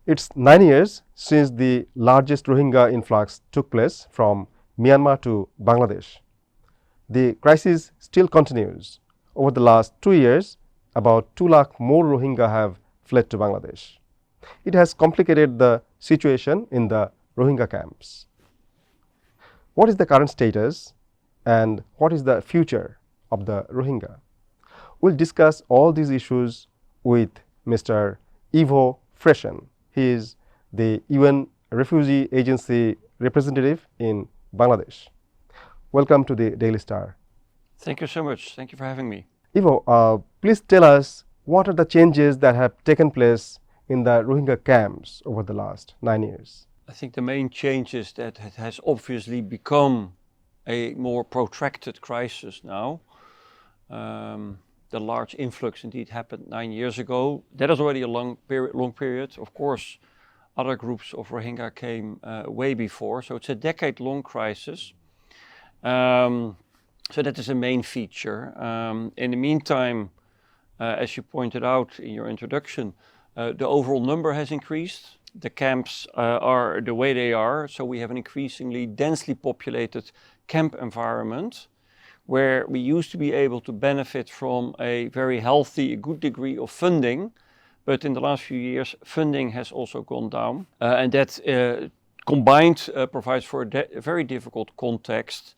It's 9 years since the largest Rohingya influx took place from Myanmar to Bangladesh. The crisis still continues. Over the last 2 years, about 2 lakh more Rohingya have fled to Bangladesh. It has complicated the situation in the Rohingya camps. What is the current status and what is the future of the Rohingya? We'll discuss all these issues with Mr. Ivo Freijsen. He is the UN Refugee Agency representative in Bangladesh. Welcome to the Daily Star. Thank you so much. Thank you for having me. Ivo, please tell us what are the changes that have taken place in the Rohingya camps over the last 9 years? I think the main change is that it has obviously become a more protracted crisis now. The large influx indeed happened 9 years ago. That is already a long period. Of course, other groups of Rohingya came way before. So it's a decade-long crisis. So that is a main feature. In the meantime, as you pointed out in your introduction, the overall number has increased. The camps are the way they are. So we have an increasingly densely populated camp environment where we used to be able to benefit from a very healthy, a good degree of funding. But in the last few years, funding has also gone down. And that combined provides for a very difficult context,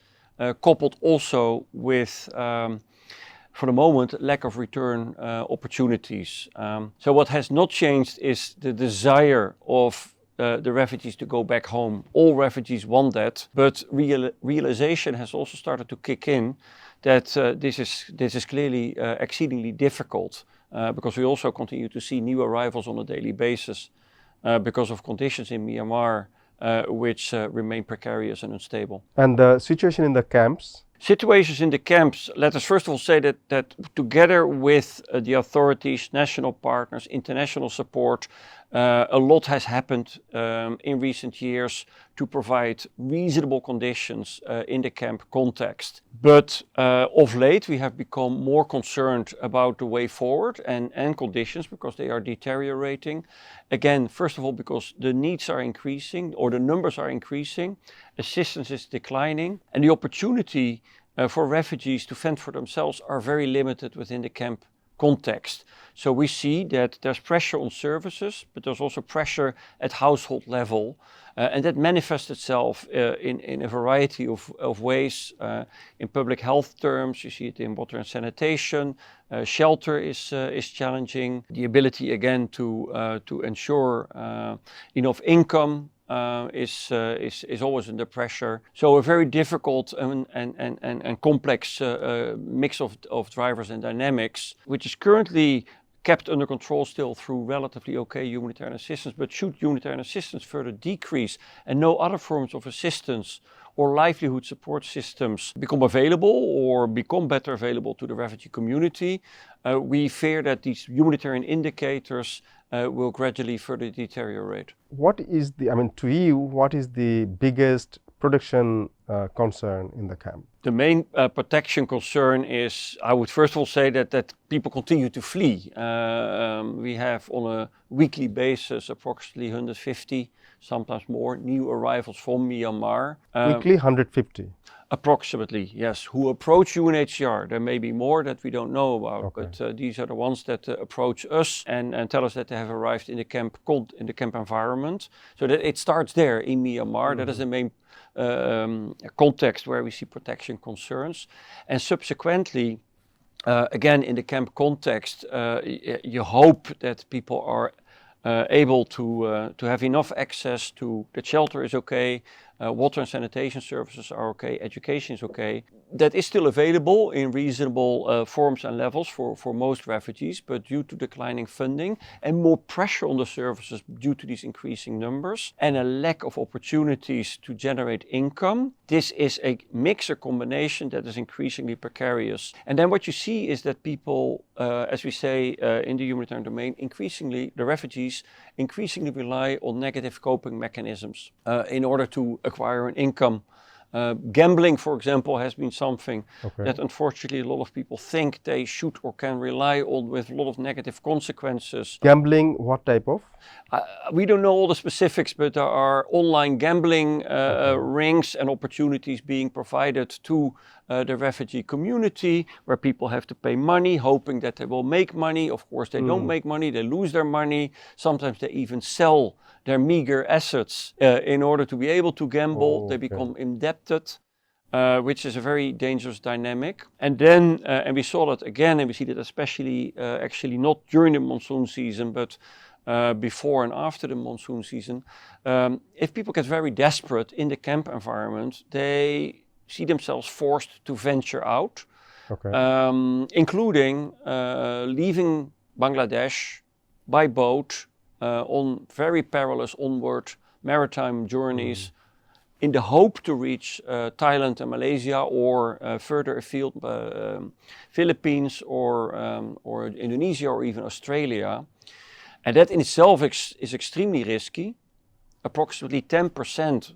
coupled also with, for the moment, lack of return opportunities. So what has not changed is the desire of the refugees to go back home. All refugees want that, but realization has also started to kick in that this is clearly exceedingly difficult because we also continue to see new arrivals on a daily basis because of conditions in Myanmar which remain precarious and unstable. And the situation in the camps? Situations in the camps, let us first of all say that together with the authorities, national partners, international support, a lot has happened in recent years to provide reasonable conditions in the camp context. But of late we have become more concerned about the way forward and conditions because they are deteriorating. Again, first of all, because the needs are increasing or the numbers are increasing, assistance is declining, and the opportunity for refugees to fend for themselves are very limited within the camp context. So we see that there's pressure on services, but there's also pressure at household level. And that manifests itself in a variety of ways. In public health terms, you see it in water and sanitation. Shelter is challenging. The ability again to ensure enough income is always under pressure. So a very difficult and complex mix of drivers and dynamics, which is currently kept under control still through relatively okay humanitarian assistance. But should humanitarian assistance further decrease and no other forms of assistance or livelihood support systems become available or become better available to the refugee community, we fear that these humanitarian indicators will gradually further deteriorate. What is to you, what is the biggest protection concern in the camp? The main protection concern is, I would first of all say that people continue to flee. We have on a weekly basis approximately 150, sometimes more, new arrivals from Myanmar. Weekly 150? Approximately, yes, who approach UNHCR. There may be more that we don't know about, okay. But these are the ones that approach us and tell us that they have arrived in the camp environment. So that it starts there in Myanmar. Mm-hmm. That is the main context where we see protection concerns. And subsequently, again, in the camp context, you hope that people are able to have enough access to the shelter is okay, water and sanitation services are okay, education is okay. That is still available in reasonable forms and levels for most refugees, but due to declining funding and more pressure on the services due to these increasing numbers and a lack of opportunities to generate income, this is a mix or combination that is increasingly precarious. And then what you see is that people, as we say in the humanitarian domain, the refugees increasingly rely on negative coping mechanisms in order to acquire an income Gambling, for example, has been something Okay. that unfortunately a lot of people think they should or can rely on, with a lot of negative consequences. Gambling, what type of? We don't know all the specifics, but there are online gambling rings and opportunities being provided to the refugee community, where people have to pay money, hoping that they will make money. Of course, they don't make money, they lose their money. Sometimes they even sell their meager assets in order to be able to gamble. They become indebted. Which is a very dangerous dynamic. And then, and we saw that again, and we see that especially, actually not during the monsoon season, but before and after the monsoon season. If people get very desperate in the camp environment, they see themselves forced to venture out, including leaving Bangladesh by boat on very perilous onward maritime journeys, in the hope to reach Thailand and Malaysia, or further afield, Philippines or Indonesia, or even Australia. And that in itself is extremely risky. Approximately 10%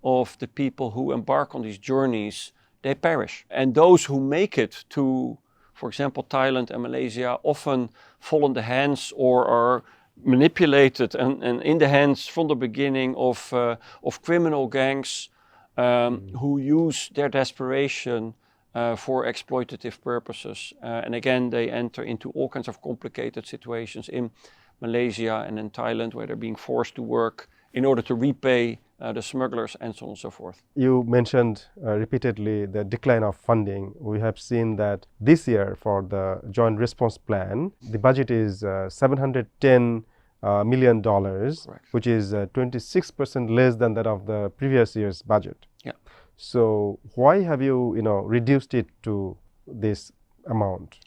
of the people who embark on these journeys, they perish. And those who make it to, for example, Thailand and Malaysia, often fall in the hands or are manipulated and in the hands from the beginning of criminal gangs who use their desperation for exploitative purposes. And again, they enter into all kinds of complicated situations in Malaysia and in Thailand, where they're being forced to work in order to repay the smugglers, and so on and so forth. You mentioned repeatedly the decline of funding. We have seen that this year for the Joint Response Plan, the budget is $710 million, which is 26% less than that of the previous year's budget. Yeah. So why have you, reduced it to this amount?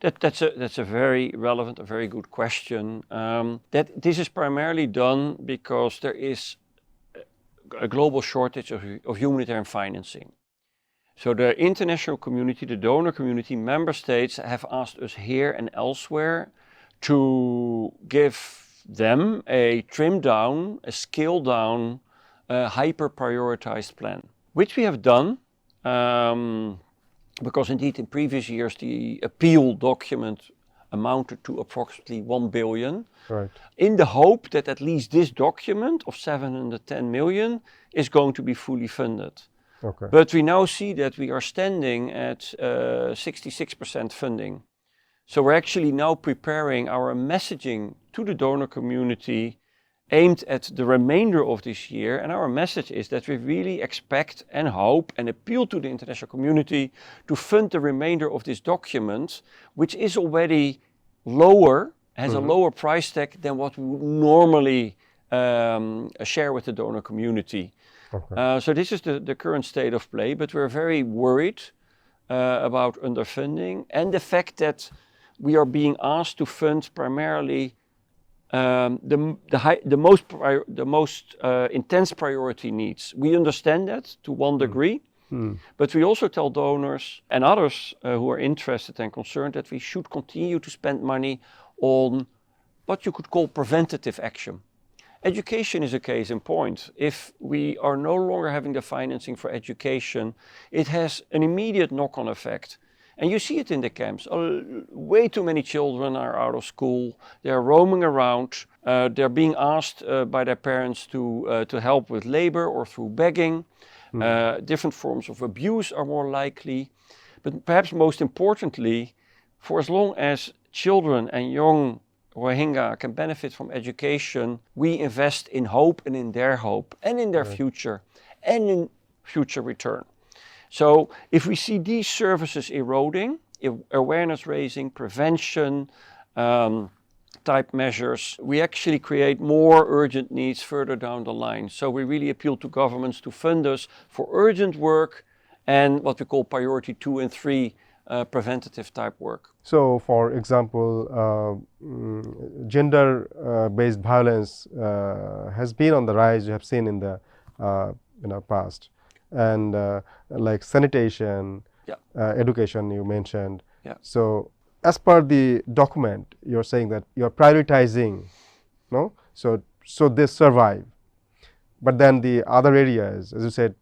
That's a very relevant, a very good question. This is primarily done because there is a global shortage of humanitarian financing. So the international community, the donor community, member states have asked us here and elsewhere to give them a trimmed down, a scaled down, hyper prioritized plan, which we have done. Because indeed in previous years the appeal document amounted to approximately 1 billion, in the hope that at least this document of 710 million is going to be fully funded. But we now see that we are standing at 66% funding. So we're actually now preparing our messaging to the donor community aimed at the remainder of this year, and our message is that we really expect and hope and appeal to the international community to fund the remainder of this document, which is already lower, has a lower price tag than what we would normally share with the donor community. So this is the current state of play, but we're very worried about underfunding and the fact that we are being asked to fund primarily the most intense priority needs. We understand that to one degree, but we also tell donors and others who are interested and concerned that we should continue to spend money on what you could call preventative action. Education is a case in point. If we are no longer having the financing for education, it has an immediate knock-on effect. And you see it in the camps. Way too many children are out of school. They're roaming around. They're being asked by their parents to help with labor or through begging. Different forms of abuse are more likely. But perhaps most importantly, for as long as children and young Rohingya can benefit from education, we invest in hope and in their hope and in their future and in future return. So if we see these services eroding, awareness raising, prevention type measures, we actually create more urgent needs further down the line. So we really appeal to governments to fund us for urgent work and what we call priority 2 and 3 preventative type work. So for example, gender-based violence has been on the rise, you have seen in the past. And like sanitation, education you mentioned. So as per the document, you're saying that you're prioritizing, no? So they survive. But then the other areas, as you said,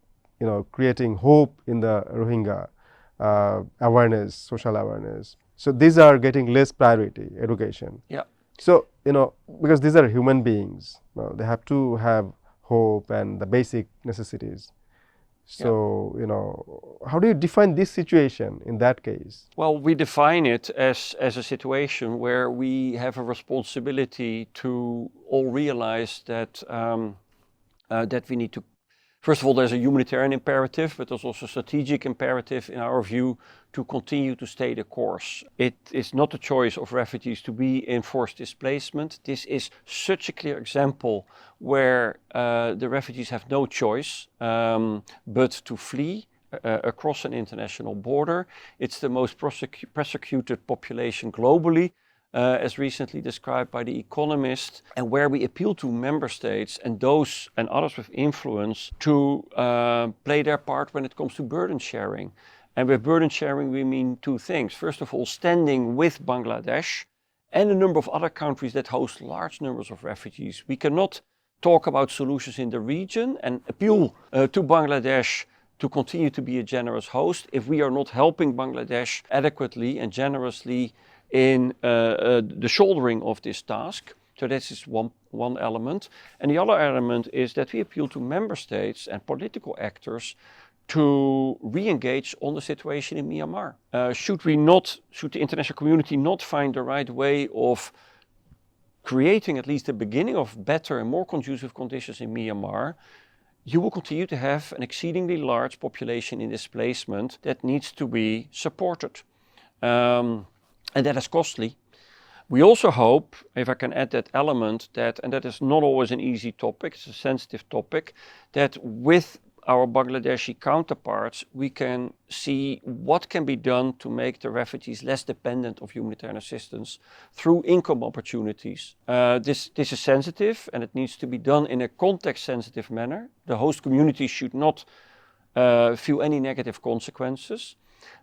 creating hope in the Rohingya, awareness, social awareness. So these are getting less priority, education. Yeah. So, because these are human beings, they have to have hope and the basic necessities. So, how do you define this situation in that case? Well, we define it as a situation where we have a responsibility to all realize that that we need to, first of all, there's a humanitarian imperative, but there's also a strategic imperative, in our view, to continue to stay the course. It is not a choice of refugees to be in forced displacement. This is such a clear example where the refugees have no choice but to flee across an international border. It's the most persecuted population globally, as recently described by The Economist, and where we appeal to member states and those and others with influence to play their part when it comes to burden sharing. And with burden sharing, we mean two things. First of all, standing with Bangladesh and a number of other countries that host large numbers of refugees. We cannot talk about solutions in the region and appeal to Bangladesh to continue to be a generous host if we are not helping Bangladesh adequately and generously in the shouldering of this task. So this is one element. And the other element is that we appeal to member states and political actors to re-engage on the situation in Myanmar. Should the international community not find the right way of creating at least the beginning of better and more conducive conditions in Myanmar, you will continue to have an exceedingly large population in displacement that needs to be supported. And that is costly. We also hope, if I can add that element, and that is not always an easy topic, it's a sensitive topic, that with our Bangladeshi counterparts, we can see what can be done to make the refugees less dependent of humanitarian assistance through income opportunities. This is sensitive and it needs to be done in a context-sensitive manner. The host community should not feel any negative consequences.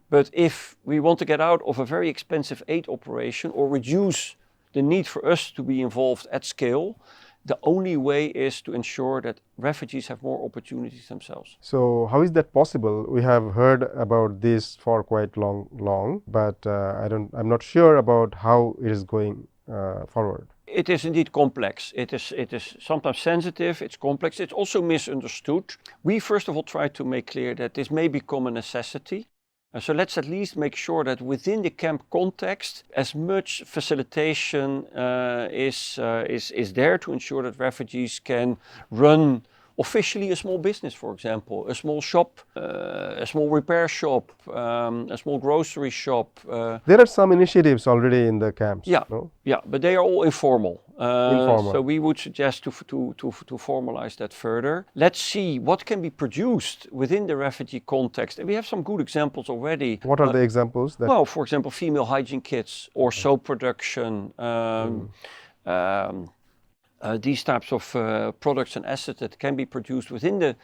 But if we want to get out of a very expensive aid operation or reduce the need for us to be involved at scale, the only way is to ensure that refugees have more opportunities themselves. So how is that possible? We have heard about this for quite long, but I'm not sure about how it is going forward. It is indeed complex. It is sometimes sensitive, it's complex, it's also misunderstood. We first of all try to make clear that this may become a necessity. So let's at least make sure that within the camp context, as much facilitation is there to ensure that refugees can run officially a small business, for example, a small shop, a small repair shop, a small grocery shop. There are some initiatives already in the camps. Yeah, no? Yeah, but they are all informal. Informal. So we would suggest to formalize that further. Let's see what can be produced within the refugee context. And we have some good examples already. What are the examples? Well, for example, female hygiene kits or soap production. These types of products and assets that can be produced within the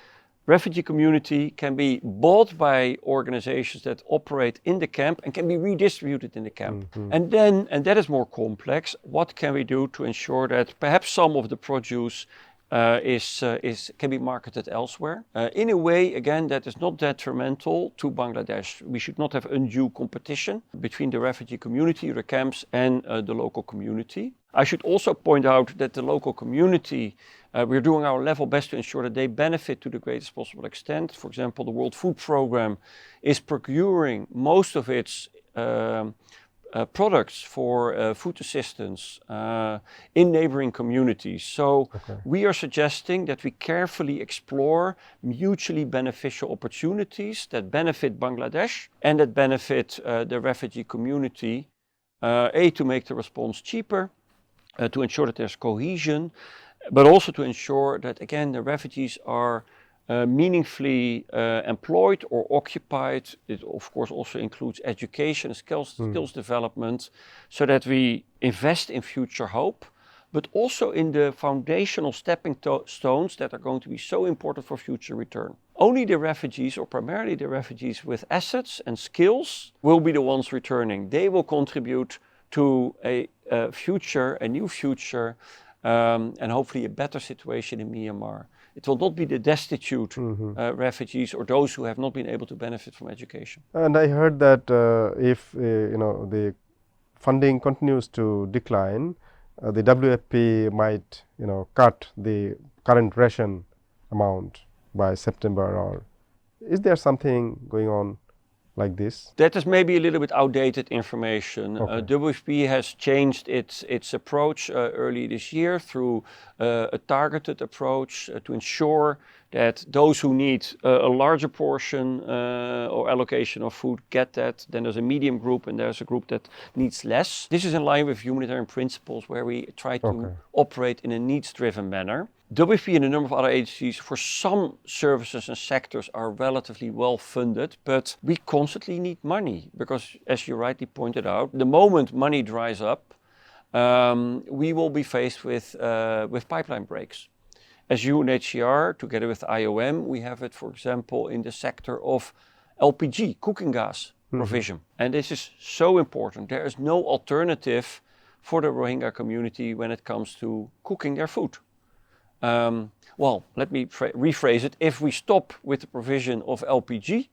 refugee community, can be bought by organizations that operate in the camp and can be redistributed in the camp. Mm-hmm. And that is more complex, what can we do to ensure that perhaps some of the produce can be marketed elsewhere in a way, again, that is not detrimental to Bangladesh. We should not have undue competition between the refugee community, the camps, and the local community. I should also point out that the local community, we're doing our level best to ensure that they benefit to the greatest possible extent. For example, the World Food Programme is procuring most of its products for food assistance in neighboring communities. So we are suggesting that we carefully explore mutually beneficial opportunities that benefit Bangladesh and that benefit the refugee community, to make the response cheaper, to ensure that there's cohesion, but also to ensure that, again, the refugees are meaningfully employed or occupied. It, of course, also includes education, skills development, so that we invest in future hope, but also in the foundational stepping stones that are going to be so important for future return. Only the refugees, or primarily the refugees with assets and skills, will be the ones returning. They will contribute to a new future and hopefully a better situation in Myanmar. It will not be the destitute refugees or those who have not been able to benefit from education. And I heard that if the funding continues to decline, the WFP might cut the current ration amount by September, or is there something going on like this? That is maybe a little bit outdated information. Okay. WFP has changed its approach early this year through a targeted approach to ensure that those who need a larger portion or allocation of food get that. Then there's a medium group and there's a group that needs less. This is in line with humanitarian principles where we try to operate in a needs-driven manner. WFP and a number of other agencies for some services and sectors are relatively well funded, but we constantly need money because, as you rightly pointed out, the moment money dries up, we will be faced with pipeline breaks. As UNHCR, together with IOM, we have it, for example, in the sector of LPG, cooking gas provision. And this is so important. There is no alternative for the Rohingya community when it comes to cooking their food. Well, let me rephrase it. If we stop with the provision of LPG,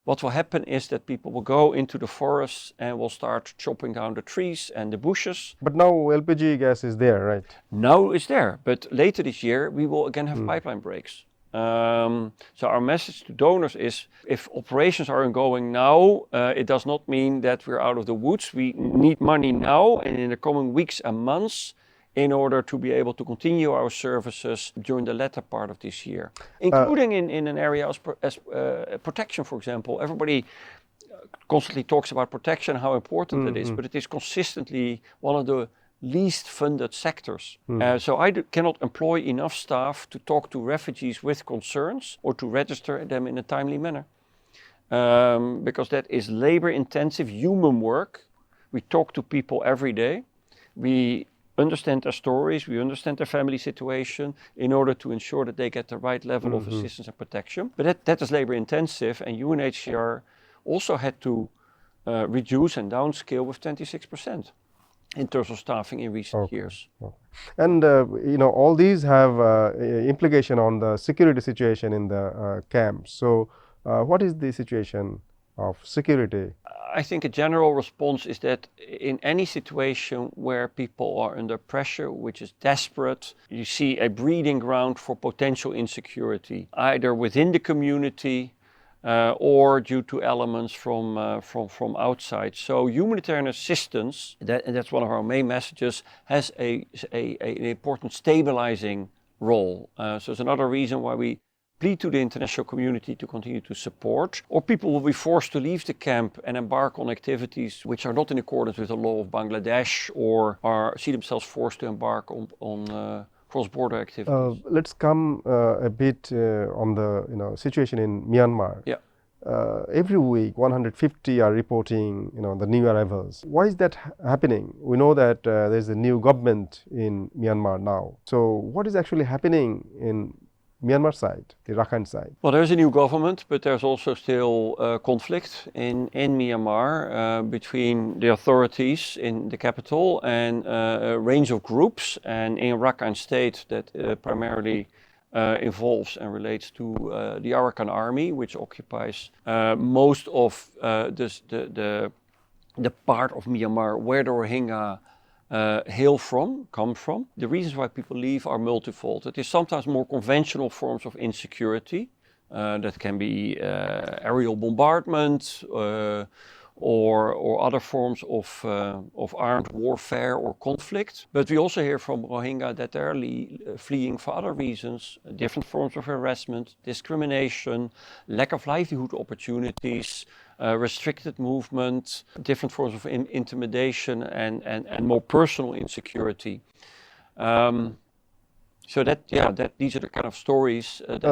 what will happen is that people will go into the forests and will start chopping down the trees and the bushes. But now LPG gas is there, right? Now it's there, but later this year we will again have pipeline breaks. So our message to donors is, if operations are ongoing now, it does not mean that we're out of the woods. We need money now and in the coming weeks and months in order to be able to continue our services during the latter part of this year, including in an area as protection, for example. Everybody constantly talks about protection, how important it is, but it is consistently one of the least funded sectors. So I cannot employ enough staff to talk to refugees with concerns or to register them in a timely manner. Because that is labor-intensive human work. We talk to people every day. We understand their stories, we understand their family situation in order to ensure that they get the right level of assistance and protection. But that is labor intensive, and UNHCR also had to reduce and downscale with 26% in terms of staffing in recent years. And all these have implication on the security situation in the camps. So what is the situation of security? I think a general response is that in any situation where people are under pressure, which is desperate, you see a breeding ground for potential insecurity, either within the community or due to elements from outside. So humanitarian assistance, and that's one of our main messages, has an important stabilizing role. So it's another reason why we plead to the international community to continue to support, or people will be forced to leave the camp and embark on activities which are not in accordance with the law of Bangladesh, or see themselves forced to embark on cross-border activities. Let's come a bit on the situation in Myanmar. Yeah. Every week 150 are reporting the new arrivals. Why is that happening? We know that there's a new government in Myanmar now. So what is actually happening in Myanmar side, the Rakhine side? Well, there's a new government, but there's also still conflict in Myanmar between the authorities in the capital and a range of groups. And in Rakhine State, that primarily involves and relates to the Arakan army, which occupies most of the part of Myanmar where the Rohingya come from. The reasons why people leave are multifold. It is sometimes more conventional forms of insecurity. That can be aerial bombardment or other forms of armed warfare or conflict. But we also hear from Rohingya that they're fleeing for other reasons, different forms of harassment, discrimination, lack of livelihood opportunities, restricted movement, different forms of intimidation and more personal insecurity. So these are the kind of stories that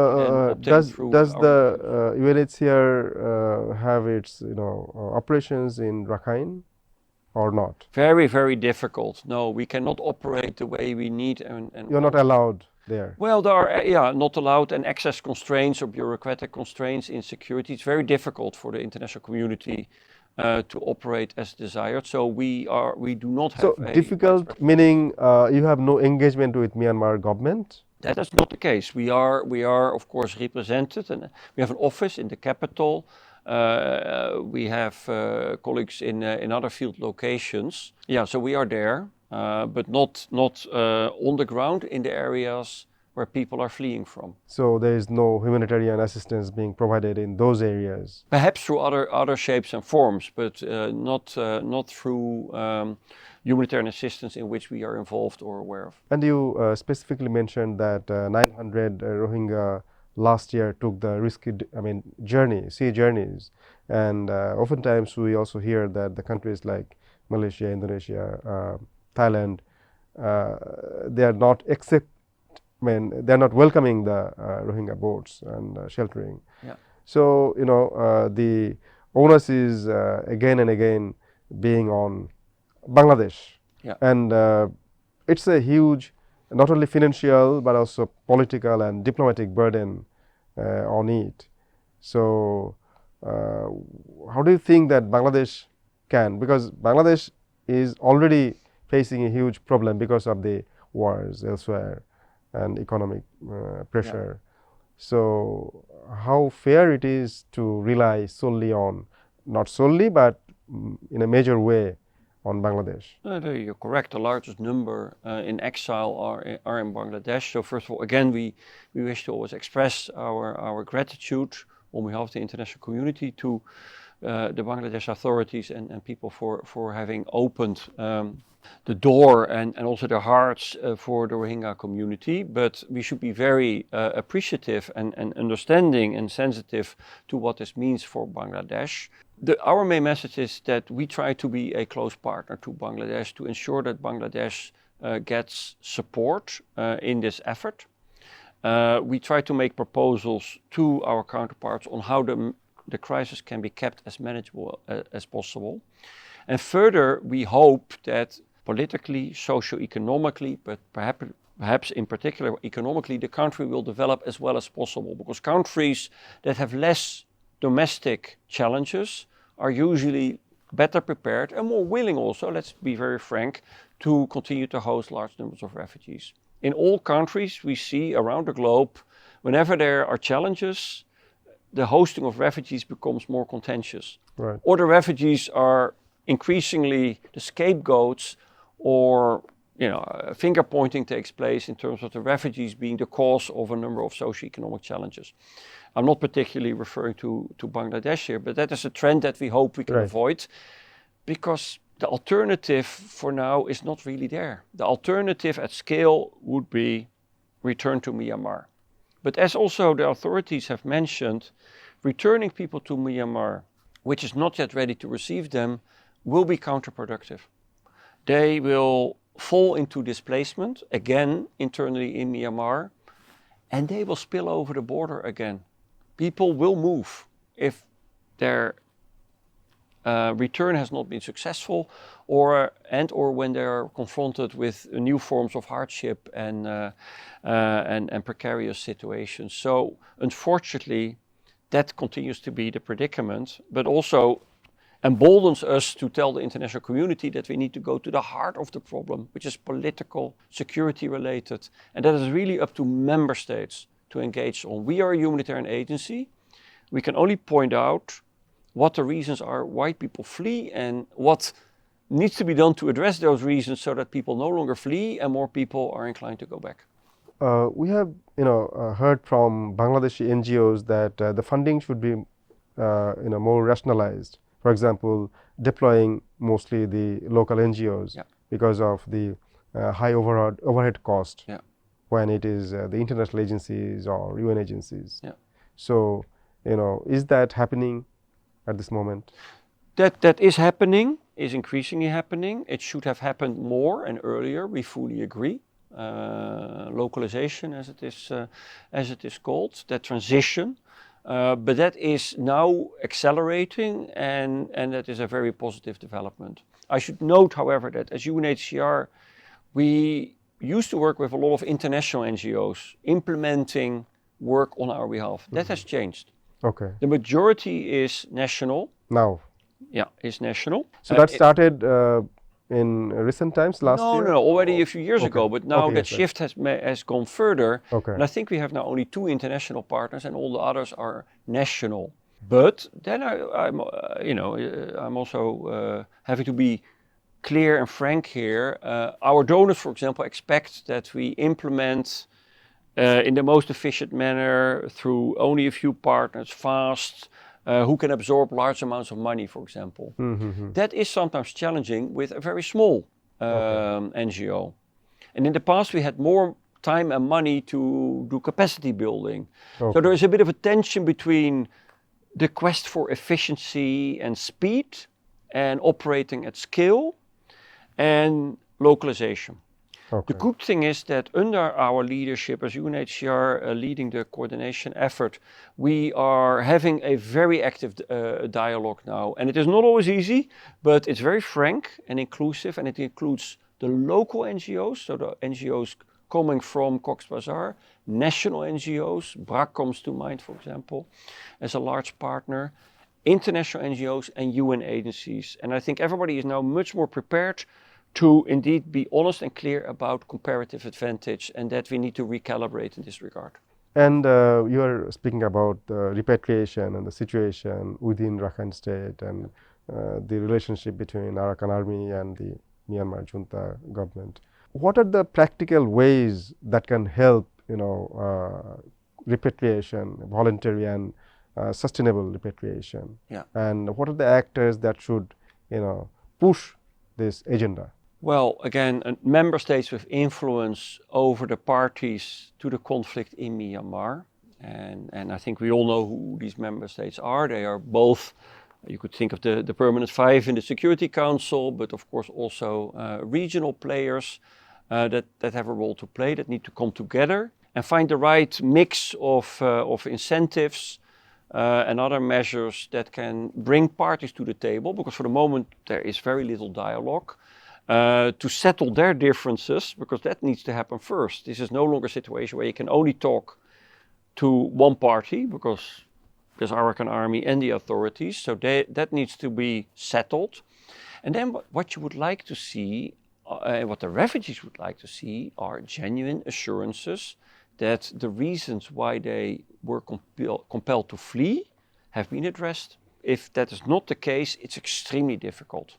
does the UNHCR have its operations in Rakhine or not? Very, very difficult. No, we cannot operate the way we need. And you're not allowed there? Well, there are not allowed, and access constraints or bureaucratic constraints in security. It's very difficult for the international community to operate as desired. So we do not have So difficult meaning you have no engagement with Myanmar government? That is not the case. We are of course represented, and we have an office in the capital. We have colleagues in other field locations. Yeah, so we are there, but not on the ground in the areas where people are fleeing from. So there is no humanitarian assistance being provided in those areas? Perhaps through other shapes and forms, but not through humanitarian assistance in which we are involved or aware of. And you specifically mentioned that 900 Rohingya last year took the risky, sea journeys. And oftentimes we also hear that the countries like Malaysia, Indonesia, Thailand, they are not they are not welcoming the Rohingya boats and sheltering. Yeah. So, the onus is again and again being on Bangladesh. Yeah. And it's a huge, not only financial, but also political and diplomatic burden on it. So, how do you think that Bangladesh can? Because Bangladesh is already facing a huge problem because of the wars elsewhere and economic pressure. Yeah. So, how fair it is to rely solely on, not solely, but in a major way on Bangladesh? You're correct. The largest number in exile are in Bangladesh. So first of all, again, we wish to always express our gratitude on behalf of the international community to the Bangladesh authorities and people for having opened the door and also their hearts for the Rohingya community. But we should be very appreciative and understanding and sensitive to what this means for Bangladesh. Our main message is that we try to be a close partner to Bangladesh to ensure that Bangladesh gets support in this effort. We try to make proposals to our counterparts on how the crisis can be kept as manageable as possible. And further, we hope that politically, socio-economically, but perhaps in particular economically, the country will develop as well as possible. Because countries that have less domestic challenges are usually better prepared and more willing also, let's be very frank, to continue to host large numbers of refugees. In all countries we see around the globe, whenever there are challenges, the hosting of refugees becomes more contentious. Right. Or the refugees are increasingly the scapegoats, or finger pointing takes place in terms of the refugees being the cause of a number of socio-economic challenges. I'm not particularly referring to Bangladesh here, but that is a trend that we hope we can avoid, because the alternative for now is not really there. The alternative at scale would be return to Myanmar. But as also the authorities have mentioned, returning people to Myanmar, which is not yet ready to receive them, will be counterproductive. They will fall into displacement again internally in Myanmar, and they will spill over the border again. People will move if their return has not been successful, or when they are confronted with new forms of hardship and precarious situations. So unfortunately, that continues to be the predicament, but also emboldens us to tell the international community that we need to go to the heart of the problem, which is political, security related, and that is really up to member states to engage on. We are a humanitarian agency. We can only point out what the reasons are why people flee and what needs to be done to address those reasons so that people no longer flee and more people are inclined to go back. We have heard from Bangladeshi NGOs that the funding should be more rationalized. For example, deploying mostly the local NGOs because of the high overhead cost when it is the international agencies or UN agencies. Yeah. So, is that happening at this moment? That is happening, is increasingly happening. It should have happened more and earlier. We fully agree. Localization, as it is called, that transition. But that is now accelerating, and that is a very positive development. I should note, however, that as UNHCR, we used to work with a lot of international NGOs implementing work on our behalf. That has changed. Okay. The majority is national. Now. is national. So that started in recent times, last year? No, already a few years ago, but now that yes, shift has gone further. Okay. And I think we have now only 2 international partners, and all the others are national. But then I'm also having to be clear and frank here. Our donors, for example, expect that we implement in the most efficient manner through only a few partners, fast, who can absorb large amounts of money, for example. That is sometimes challenging with a very small NGO. And in the past, we had more time and money to do capacity building. So there is a bit of a tension between the quest for efficiency and speed and operating at scale and localization. The good thing is that under our leadership as UNHCR leading the coordination effort, we are having a very active dialogue now. And it is not always easy, but it's very frank and inclusive, and it includes the local NGOs, so the NGOs coming from Cox's Bazar, national NGOs, BRAC comes to mind, for example, as a large partner, international NGOs and UN agencies. And I think everybody is now much more prepared to indeed be honest and clear about comparative advantage, and that we need to recalibrate in this regard. And you are speaking about the repatriation and the situation within Rakhine State and the relationship between Arakan Army and the Myanmar junta government. What are the practical ways that can help, repatriation, voluntary and sustainable repatriation? And what are the actors that should, push this agenda? Well, again, member states with influence over the parties to the conflict in Myanmar. And I think we all know who these member states are. They are both, you could think of the permanent 5 in the Security Council, but of course also regional players that have a role to play, that need to come together and find the right mix of incentives and other measures that can bring parties to the table, because for the moment there is very little dialogue. To settle their differences, because that needs to happen first. This is no longer a situation where you can only talk to one party, because there's Arakan Army and the authorities, so that needs to be settled. And then what you would like to see, what the refugees would like to see, are genuine assurances that the reasons why they were compelled to flee have been addressed. If that is not the case, it's extremely difficult.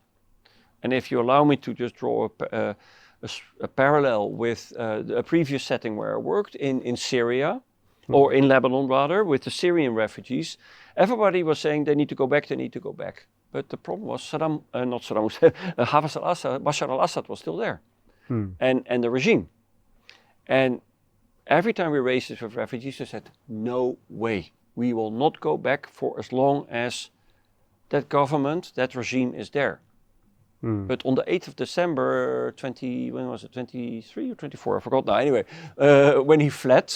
And if you allow me to just draw a parallel with a previous setting where I worked in Syria, or in Lebanon rather, with the Syrian refugees, everybody was saying they need to go back, they need to go back. But the problem was Bashar al-Assad was still there, and the regime. And every time we raised this with refugees, they said, no way, we will not go back for as long as that government, that regime is there. But on the 8th of December, 23 or 24, I forgot now, anyway, when he fled,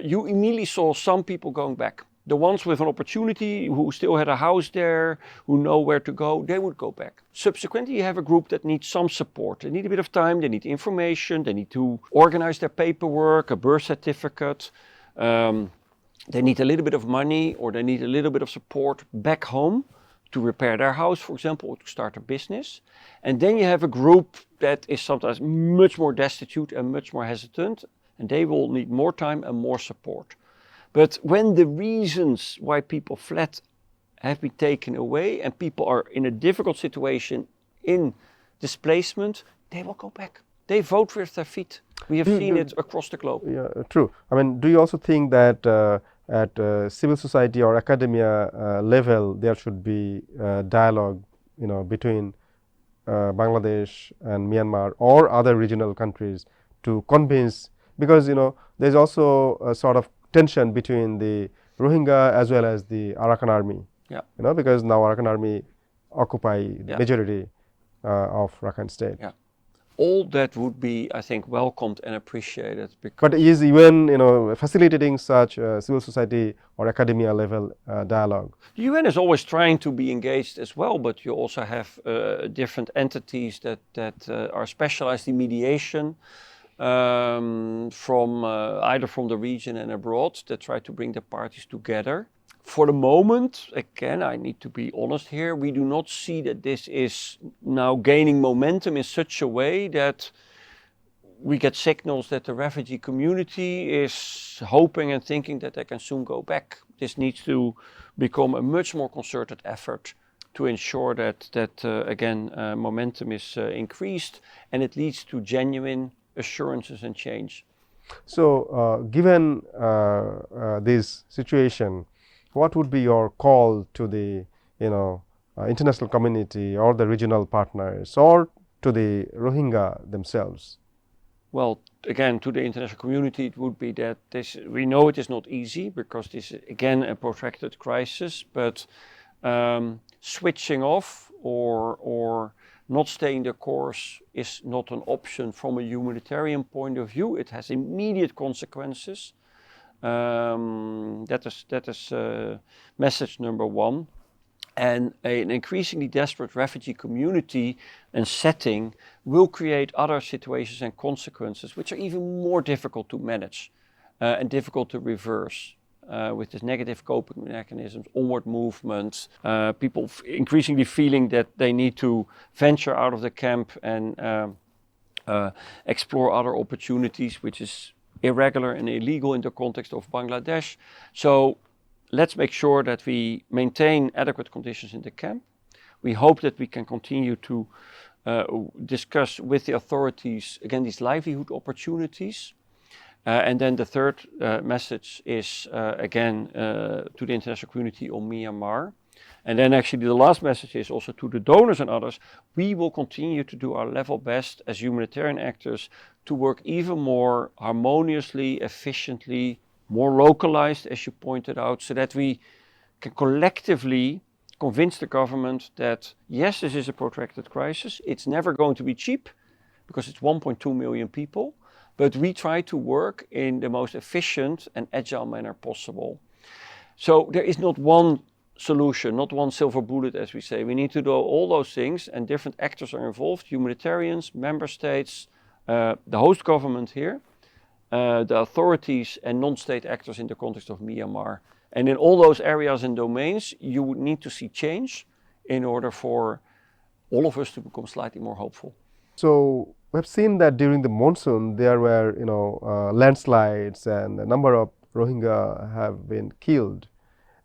you immediately saw some people going back. The ones with an opportunity, who still had a house there, who know where to go, they would go back. Subsequently, you have a group that needs some support. They need a bit of time, they need information, they need to organize their paperwork, a birth certificate. They need a little bit of money, or they need a little bit of support back home to repair their house, for example, or to start a business. And then you have a group that is sometimes much more destitute and much more hesitant, and they will need more time and more support. But when the reasons why people fled have been taken away and people are in a difficult situation in displacement, they will go back. They vote with their feet. We have seen it across the globe. Yeah, true. I mean, do you also think that at civil society or academia level, there should be dialogue, between Bangladesh and Myanmar or other regional countries to convince, because there's also a sort of tension between the Rohingya as well as the Arakan Army. Because now Arakan Army occupy the majority of Rakhine State. All that would be, I think, welcomed and appreciated. But is UN, facilitating such civil society or academia level dialogue? The UN is always trying to be engaged as well, but you also have different entities that are specialized in mediation from either from the region and abroad, that try to bring the parties together. For the moment, again, I need to be honest here, we do not see that this is now gaining momentum in such a way that we get signals that the refugee community is hoping and thinking that they can soon go back. This needs to become a much more concerted effort to ensure that again, momentum is increased and it leads to genuine assurances and change. So, given this situation, what would be your call to the international community or the regional partners or to the Rohingya themselves? Well, again, to the international community, it would be that we know it is not easy because this is again a protracted crisis, but switching off or not staying the course is not an option from a humanitarian point of view. It has immediate consequences. That is message number one. And an increasingly desperate refugee community and setting will create other situations and consequences which are even more difficult to manage and difficult to reverse. With this negative coping mechanisms, onward movement, people increasingly feeling that they need to venture out of the camp and explore other opportunities, which is irregular and illegal in the context of Bangladesh. So let's make sure that we maintain adequate conditions in the camp. We hope that we can continue to discuss with the authorities, again, these livelihood opportunities. And then the third message is, again, to the international community on Myanmar. And then actually the last message is also to the donors and others. We will continue to do our level best as humanitarian actors to work even more harmoniously, efficiently, more localized, as you pointed out, so that we can collectively convince the government that, yes, this is a protracted crisis. It's never going to be cheap because it's 1.2 million people. But we try to work in the most efficient and agile manner possible. So there is not one solution, not one silver bullet, as we say. We need to do all those things, and different actors are involved: humanitarians, member states, the host government here, the authorities and non-state actors in the context of Myanmar. And in all those areas and domains, you would need to see change in order for all of us to become slightly more hopeful. So we have seen that during the monsoon there were landslides and a number of Rohingya have been killed,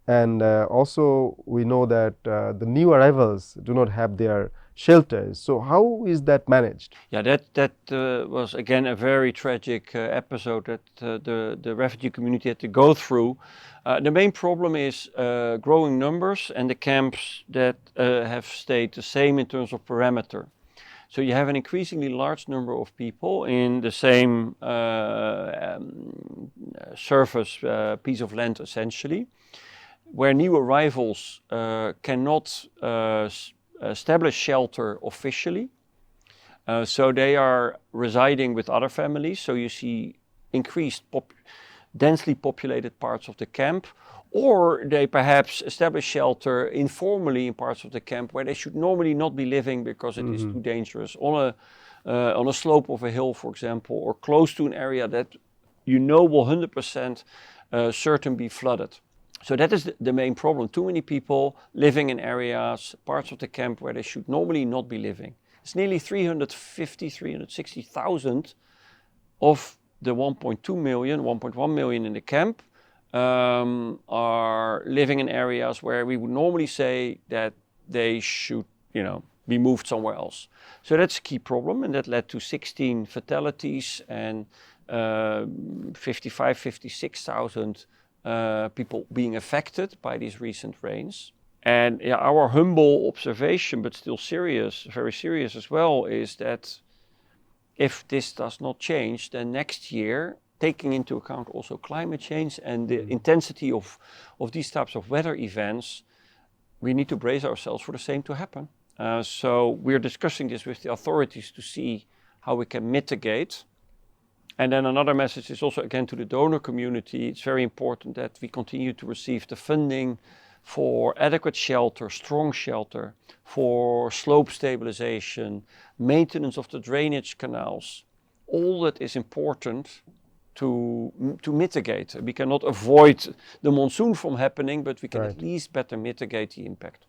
and also we know that the new arrivals do not have their shelters. So how is that managed? Yeah, that was again a very tragic episode that the refugee community had to go through. The main problem is growing numbers and the camps that have stayed the same in terms of parameter. So you have an increasingly large number of people in the same surface piece of land, essentially, where new arrivals cannot establish shelter officially. So they are residing with other families. So you see increased densely populated parts of the camp, or they perhaps establish shelter informally in parts of the camp where they should normally not be living because it is too dangerous, on a slope of a hill, for example, or close to an area that will 100% certain be flooded. So that is the main problem. Too many people living in areas, parts of the camp where they should normally not be living. It's nearly 360,000 of the 1.2 million, 1.1 million in the camp are living in areas where we would normally say that they should, be moved somewhere else. So that's a key problem, and that led to 16 fatalities and 56,000 people being affected by these recent rains. And our humble observation, but still serious, very serious as well, is that if this does not change, then next year, taking into account also climate change and the intensity of these types of weather events, we need to brace ourselves for the same to happen. So we're discussing this with the authorities to see how we can mitigate. And then another message is also again to the donor community. It's very important that we continue to receive the funding for adequate shelter, strong shelter, for slope stabilization, maintenance of the drainage canals. All that is important to mitigate. We cannot avoid the monsoon from happening, but we can at least better mitigate the impact.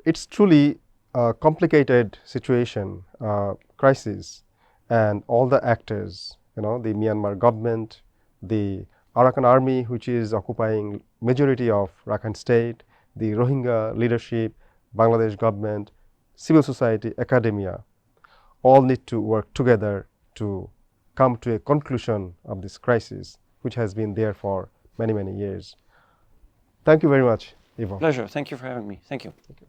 It's truly a complicated situation, crisis, and all the actors, the Myanmar government, the Arakan army, which is occupying majority of Rakhine state, the Rohingya leadership, Bangladesh government, civil society, academia, all need to work together to come to a conclusion of this crisis, which has been there for many, many years. Thank you very much, Ivo. Pleasure. Thank you for having me. Thank you. Thank you.